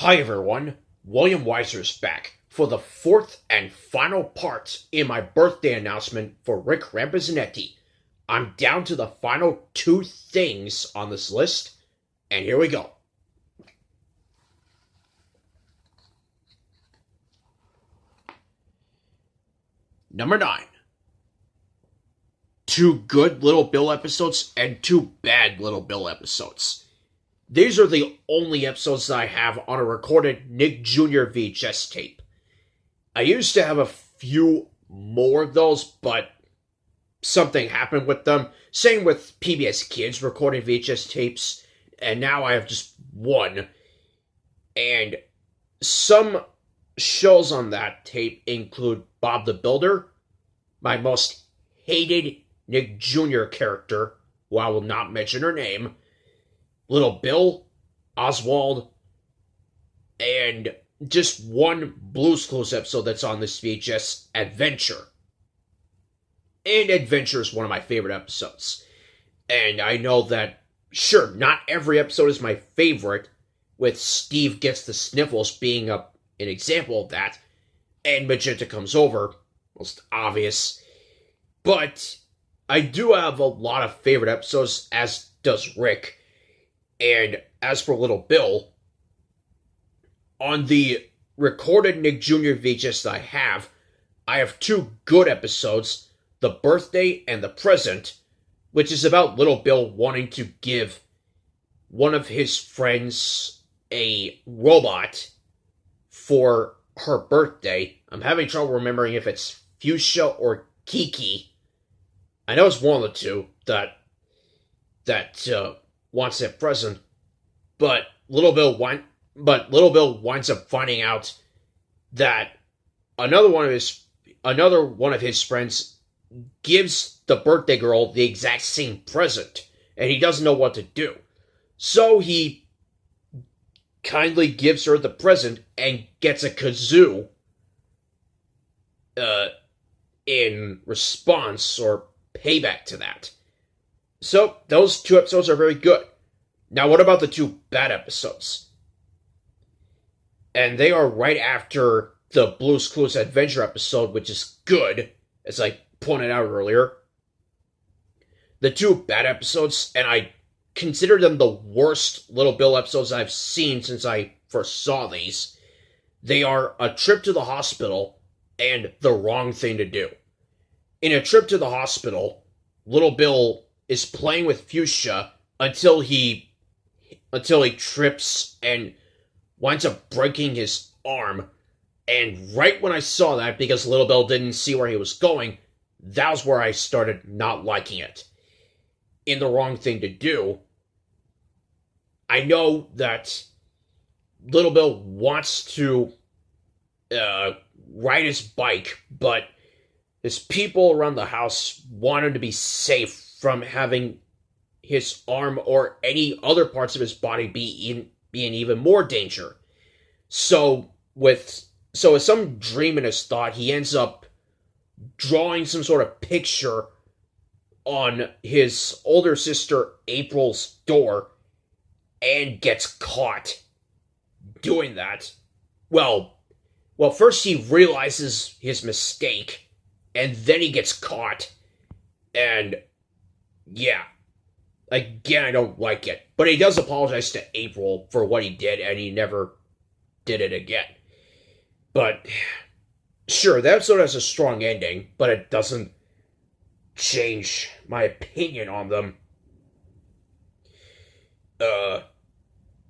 Hi everyone, William Weyser is back for the fourth and final part in my birthday announcement for Rick Rampazonetti. I'm down to the final two things on this list, and here we go. Number 9. 2 good Little Bill episodes and 2 bad Little Bill episodes. These are the only episodes that I have on a recorded Nick Jr. VHS tape. I used to have a few more of those, but something happened with them. Same with PBS Kids recorded VHS tapes, and now I have just one. And some shows on that tape include Bob the Builder, my most hated Nick Jr. character, who I will not mention her name, Little Bill, Oswald, and just one Blue's Clues episode that's on this VHS, Adventure. And Adventure is one of my favorite episodes. And I know that, sure, not every episode is my favorite, with Steve Gets the Sniffles being an example of that, and Magenta Comes Over, most obvious. But I do have a lot of favorite episodes, as does Rick. And as for Little Bill, on the recorded Nick Jr. VHS that I have 2 good episodes, The Birthday and The Present, which is about Little Bill wanting to give one of his friends a robot for her birthday. I'm having trouble remembering if it's Fuchsia or Kiki. I know it's one of the two that wants that present, but Little Bill winds up finding out that another one of his friends gives the birthday girl the exact same present, and he doesn't know what to do. So he kindly gives her the present and gets a kazoo in response or payback to that. So those 2 episodes are very good. Now what about the 2 bad episodes? And they are right after the Blue's Clues Adventure episode, which is good, as I pointed out earlier. The 2 bad episodes, and I consider them the worst Little Bill episodes I've seen since I first saw these. They are A Trip to the Hospital and The Wrong Thing to Do. In A Trip to the Hospital, Little Bill is playing with Fuchsia until he trips and winds up breaking his arm. And right when I saw that, because Little Bill didn't see where he was going, that was where I started not liking it. In The Wrong Thing to Do, I know that Little Bill wants to ride his bike, but his people around the house want him to be safe from having his arm or any other parts of his body be in even more danger. So with some dream in his thought, he ends up drawing some sort of picture on his older sister April's door and gets caught doing that. Well, first he realizes his mistake, and then he gets caught, and yeah, again, I don't like it. But he does apologize to April for what he did, and he never did it again. But, sure, that episode has a strong ending, but it doesn't change my opinion on them.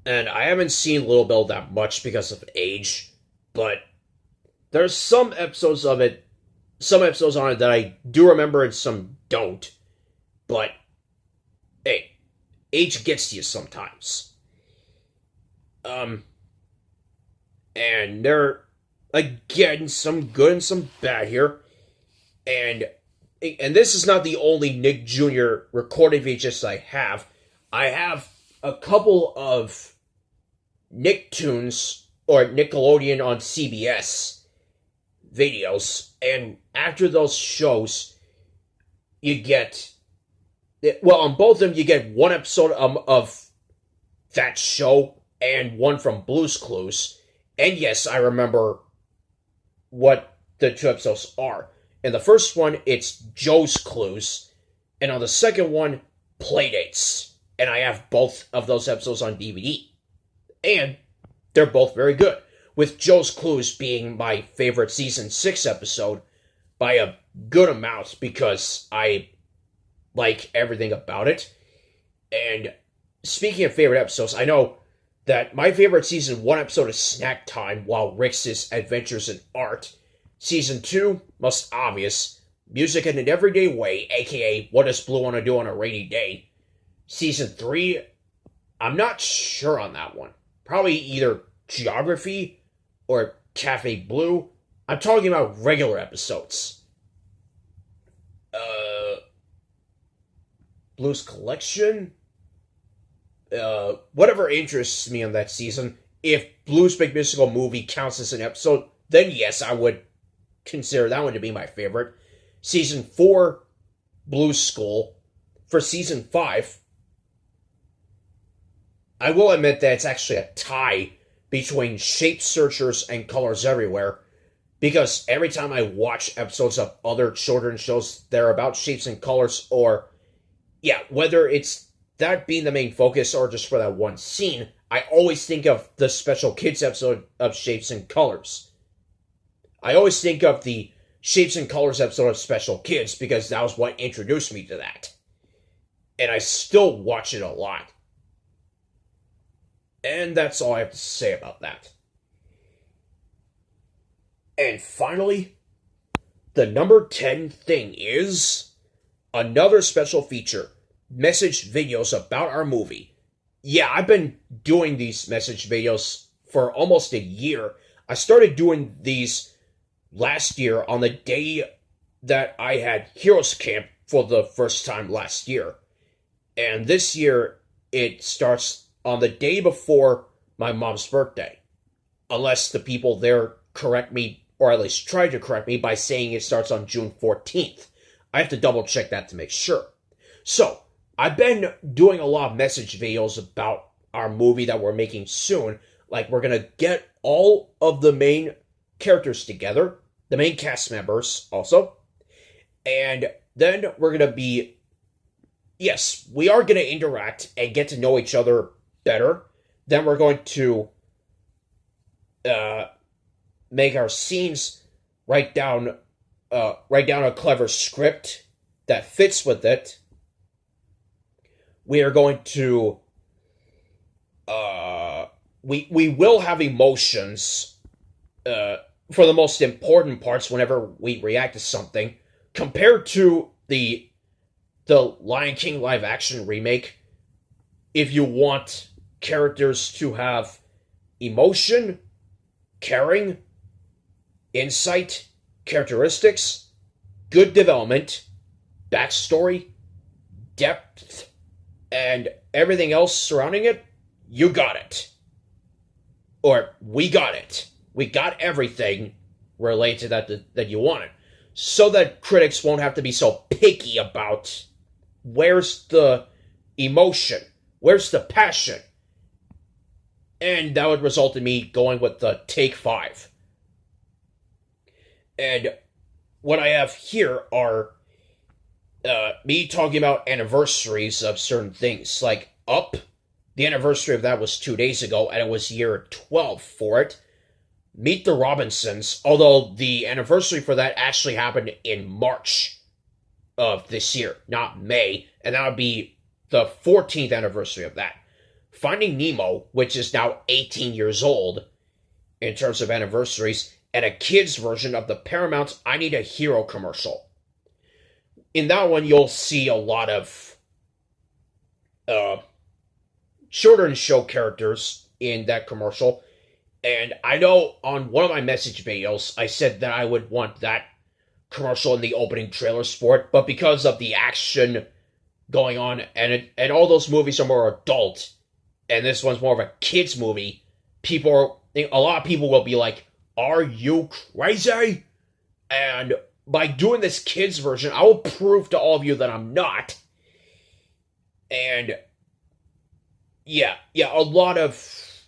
And I haven't seen Little Bill that much because of age, but there's some episodes on it that I do remember and some don't. But, hey, age gets to you sometimes. And there are, again, some good and some bad here. And this is not the only Nick Jr. recorded VHS I have. I have a couple of Nicktoons, or Nickelodeon on CBS videos. And after those shows, you get... Well, on both of them, you get one episode of that show and one from Blue's Clues. And yes, I remember what the two episodes are. In the first one, it's Joe's Clues, and on the second one, Playdates. And I have both of those episodes on DVD. And they're both very good, with Joe's Clues being my favorite season 6 episode by a good amount because I like everything about it. And speaking of favorite episodes, I know that my favorite season 1 episode is Snack Time while Rick's adventures in art. Season 2, most obvious, Music in an Everyday Way, aka What Does Blue Want to Do on a Rainy Day. Season 3, I'm not sure on that one. Probably either Geography or Cafe Blue. I'm talking about regular episodes. Blue's Collection? Whatever interests me on that season. If Blue's Big Musical Movie counts as an episode, then yes, I would consider that one to be my favorite. Season 4, Blue's School. For Season 5, I will admit that it's actually a tie between Shape Searchers and Colors Everywhere, because every time I watch episodes of other children's shows that are about shapes and colors, or, yeah, whether it's that being the main focus or just for that one scene, I always think of the special kids episode of Shapes and Colors. I always think of the Shapes and Colors episode of Special Kids because that was what introduced me to that. And I still watch it a lot. And that's all I have to say about that. And finally, the number 10 thing is another special feature, message videos about our movie. Yeah, I've been doing these message videos for almost a year. I started doing these last year on the day that I had Heroes Camp for the first time last year. And this year, it starts on the day before my mom's birthday. Unless the people there correct me, or at least try to correct me by saying it starts on June 14th. I have to double check that to make sure. So, I've been doing a lot of message videos about our movie that we're making soon. Like, we're gonna get all of the main characters together, the main cast members also, and then we're gonna be, yes, we are gonna interact and get to know each other better. Then we're going to make our scenes, write down a clever script that fits with it. We are going to we will have emotions for the most important parts whenever we react to something. Compared to the Lion King live action remake, if you want characters to have emotion, caring, insight, characteristics, good development, backstory, depth, and everything else surrounding it, you got it. Or, we got it. We got everything related to that you wanted. So that critics won't have to be so picky about where's the emotion, where's the passion. And that would result in me going with the take 5. And what I have here are me talking about anniversaries of certain things. Like Up, the anniversary of that was 2 days ago, and it was year 12 for it. Meet the Robinsons, although the anniversary for that actually happened in March of this year, not May, and that would be the 14th anniversary of that. Finding Nemo, which is now 18 years old in terms of anniversaries, and a kid's version of the Paramount I Need a Hero commercial. In that one, you'll see a lot of children's show characters in that commercial. And I know on one of my message videos, I said that I would want that commercial in the opening trailer sport, but because of the action going on, and all those movies are more adult, and this one's more of a kid's movie, a lot of people will be like, are you crazy? And by doing this kids version, I will prove to all of you that I'm not. And yeah, a lot of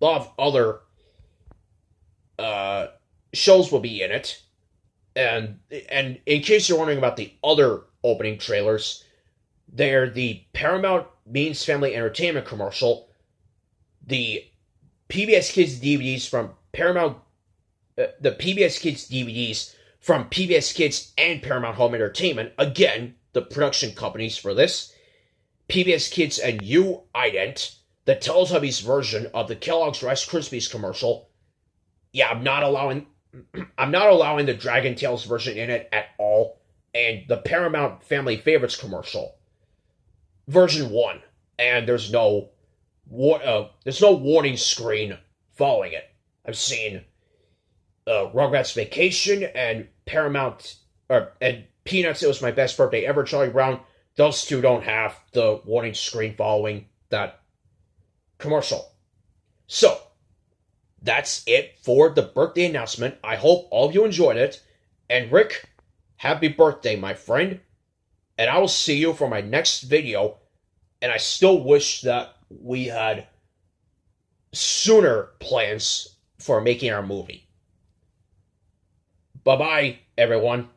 lot of other shows will be in it. And in case you're wondering about the other opening trailers, they're the Paramount Means Family Entertainment commercial, the PBS Kids DVDs from Paramount, the PBS Kids DVDs from PBS Kids and Paramount Home Entertainment, again, the production companies for this, PBS Kids and ident, the Teletubbies version of the Kellogg's Rice Krispies commercial. Yeah, I'm not allowing the Dragon Tales version in it at all, and the Paramount Family Favorites commercial, version 1, and there's no warning screen following it. I've seen Rugrats Vacation and and Peanuts, It Was My Best Birthday Ever, Charlie Brown. Those two don't have the warning screen following that commercial. So, that's it for the birthday announcement. I hope all of you enjoyed it. And Rick, happy birthday, my friend. And I will see you for my next video. And I still wish that we had sooner plans for making our movie. Bye-bye, everyone.